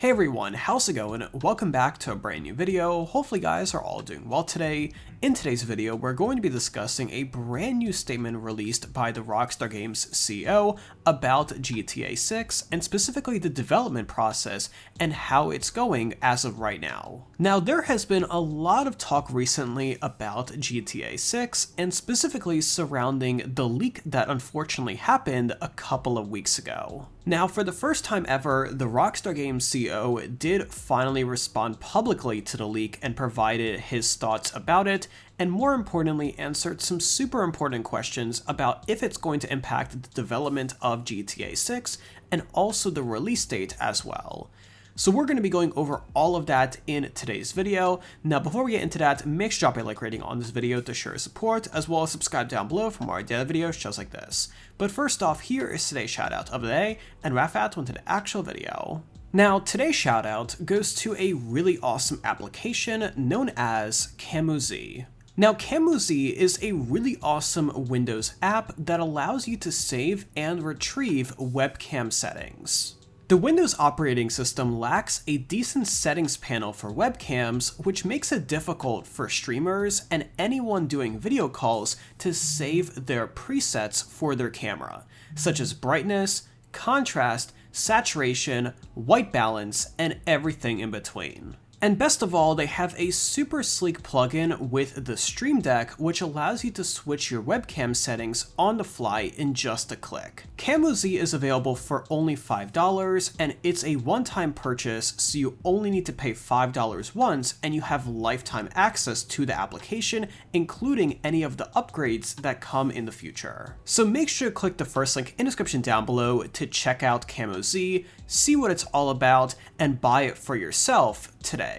Hey everyone, how's it going? Welcome back to a brand new video. Hopefully you guys are all doing well today. In today's video, we're going to be discussing a brand new statement released by the Rockstar Games CEO about GTA 6 and specifically the development process and how it's going as of right now. Now, there has been a lot of talk recently about GTA 6 and specifically surrounding the leak that unfortunately happened a couple of weeks ago. Now, for the first time ever, the Rockstar Games CEO did finally respond publicly to the leak and provided his thoughts about it, and more importantly, answered some super important questions about if it's going to impact the development of GTA 6 and also the release date as well. So we're going to be going over all of that in today's video. Now, before we get into that, make sure to drop a like rating on this video to show your support, as well as subscribe down below for more daily videos just like this. But first off, here is today's shoutout of the day, and wrap that into the actual video. Now, today's shoutout goes to a really awesome application known as CamuZ. Now, CamuZ is a really awesome Windows app that allows you to save and retrieve webcam settings. The Windows operating system lacks a decent settings panel for webcams, which makes it difficult for streamers and anyone doing video calls to save their presets for their camera, such as brightness, contrast, saturation, white balance, and everything in between. And best of all, they have a super sleek plugin with the Stream Deck, which allows you to switch your webcam settings on the fly in just a click. CamuZ is available for only $5, and it's a one-time purchase, so you only need to pay $5 once, and you have lifetime access to the application, including any of the upgrades that come in the future. So make sure to click the first link in the description down below to check out CamuZ, see what it's all about, and buy it for yourself today.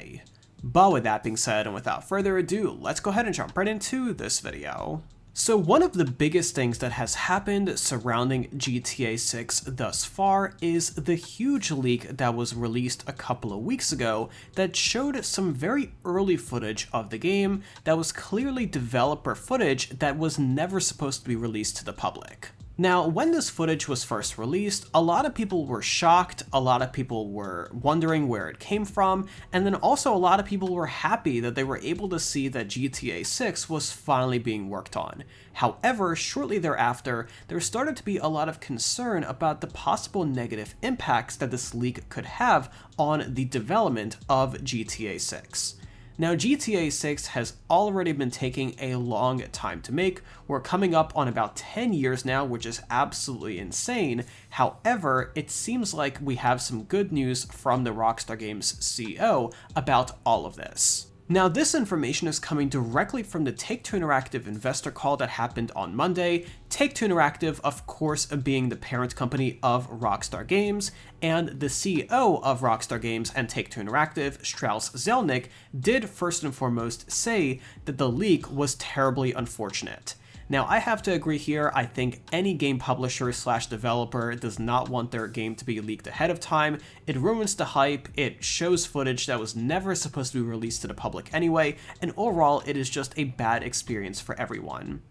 But with that being said, and without further ado, let's go ahead and jump right into this video. So one of the biggest things that has happened surrounding GTA 6 thus far is the huge leak that was released a couple of weeks ago that showed some very early footage of the game that was clearly developer footage that was never supposed to be released to the public. Now, when this footage was first released, a lot of people were shocked, a lot of people were wondering where it came from, and then also a lot of people were happy that they were able to see that GTA 6 was finally being worked on. However, shortly thereafter, there started to be a lot of concern about the possible negative impacts that this leak could have on the development of GTA 6. Now, GTA 6 has already been taking a long time to make. We're coming up on about 10 years now, which is absolutely insane. However, it seems like we have some good news from the Rockstar Games CEO about all of this. Now, this information is coming directly from the Take-Two Interactive investor call that happened on Monday. Take-Two Interactive, of course, being the parent company of Rockstar Games, and the CEO of Rockstar Games and Take-Two Interactive, Strauss Zelnick, did first and foremost say that the leak was terribly unfortunate. Now, I have to agree here. I think any game publisher / developer does not want their game to be leaked ahead of time. It ruins the hype, it shows footage that was never supposed to be released to the public anyway, and overall, it is just a bad experience for everyone.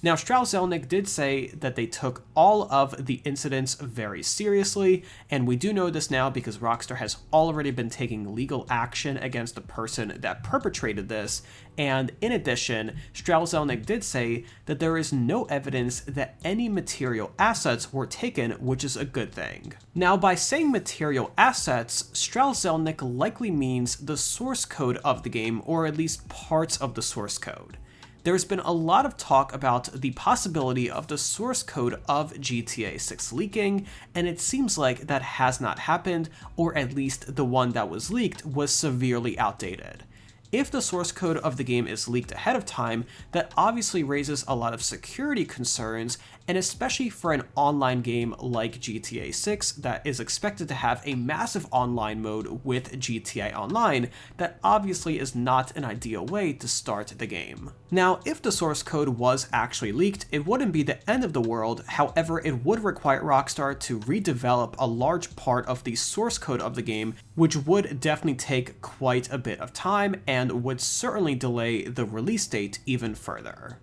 Now, Strauss Zelnick did say that they took all of the incidents very seriously, and we do know this now because Rockstar has already been taking legal action against the person that perpetrated this, and in addition, Strauss Zelnick did say that there is no evidence that any material assets were taken, which is a good thing. Now, by saying material assets, Strauss Zelnick likely means the source code of the game, or at least parts of the source code. There's been a lot of talk about the possibility of the source code of GTA 6 leaking, and it seems like that has not happened, or at least the one that was leaked was severely outdated. If the source code of the game is leaked ahead of time, that obviously raises a lot of security concerns, and especially for an online game like GTA 6 that is expected to have a massive online mode with GTA Online, that obviously is not an ideal way to start the game. Now, if the source code was actually leaked, it wouldn't be the end of the world. However, it would require Rockstar to redevelop a large part of the source code of the game, which would definitely take quite a bit of time and would certainly delay the release date even further.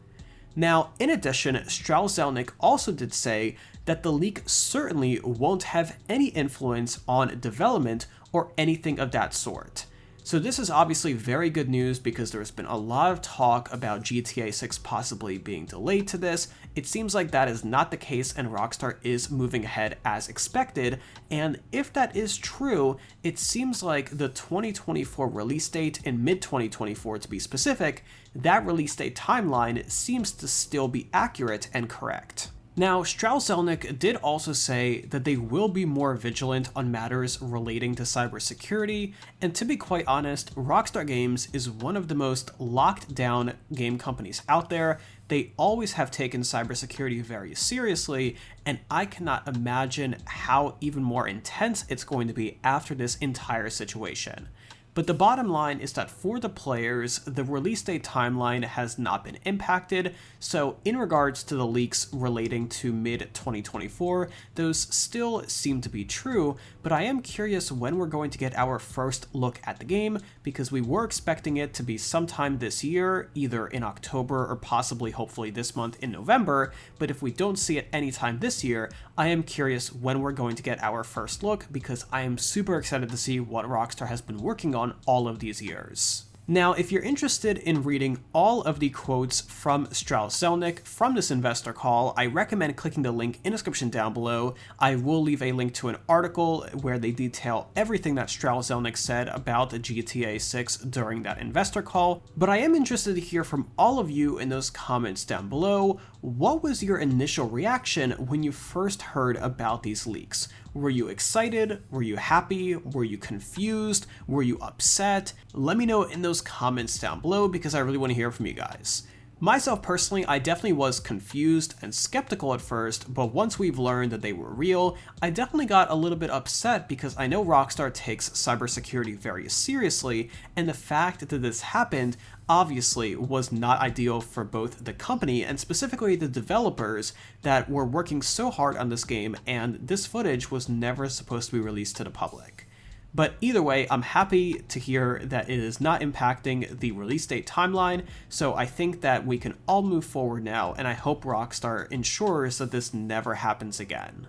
Now, in addition, Strauss Zelnick also did say that the leak certainly won't have any influence on development or anything of that sort. So this is obviously very good news because there's been a lot of talk about GTA 6 possibly being delayed to this. It seems like that is not the case and Rockstar is moving ahead as expected, and if that is true, it seems like the 2024 release date, in mid-2024 to be specific, that release date timeline seems to still be accurate and correct. Now, Strauss-Zelnick did also say that they will be more vigilant on matters relating to cybersecurity, and to be quite honest, Rockstar Games is one of the most locked down game companies out there. They always have taken cybersecurity very seriously, and I cannot imagine how even more intense it's going to be after this entire situation. But the bottom line is that for the players, the release date timeline has not been impacted, so in regards to the leaks relating to mid-2024, those still seem to be true, but I am curious when we're going to get our first look at the game, because we were expecting it to be sometime this year, either in October or possibly hopefully this month in November, but if we don't see it anytime this year, I am curious when we're going to get our first look, because I am super excited to see what Rockstar has been working on all of these years. Now, if you're interested in reading all of the quotes from Strauss-Zelnick from this investor call, I recommend clicking the link in the description down below. I will leave a link to an article where they detail everything that Strauss-Zelnick said about the GTA 6 during that investor call, but I am interested to hear from all of you in those comments down below. What was your initial reaction when you first heard about these leaks? Were you excited? Were you happy? Were you confused? Were you upset? Let me know in those comments down below because I really want to hear from you guys. Myself personally, I definitely was confused and skeptical at first, but once we've learned that they were real, I definitely got a little bit upset because I know Rockstar takes cybersecurity very seriously, and the fact that this happened obviously was not ideal for both the company and specifically the developers that were working so hard on this game, and this footage was never supposed to be released to the public. But either way, I'm happy to hear that it is not impacting the release date timeline, so I think that we can all move forward now, and I hope Rockstar ensures that this never happens again.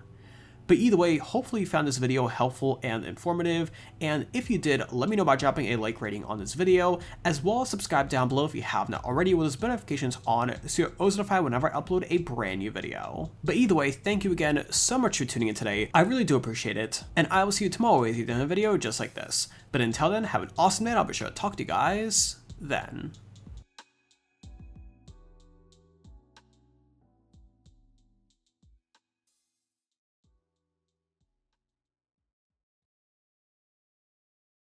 But either way, hopefully you found this video helpful and informative, and if you did, let me know by dropping a like rating on this video, as well as subscribe down below if you have not already with those notifications on so you're always notified whenever I upload a brand new video. But either way, thank you again so much for tuning in today, I really do appreciate it, and I will see you tomorrow with you in a video just like this. But until then, have an awesome day, and I'll be sure to talk to you guys then.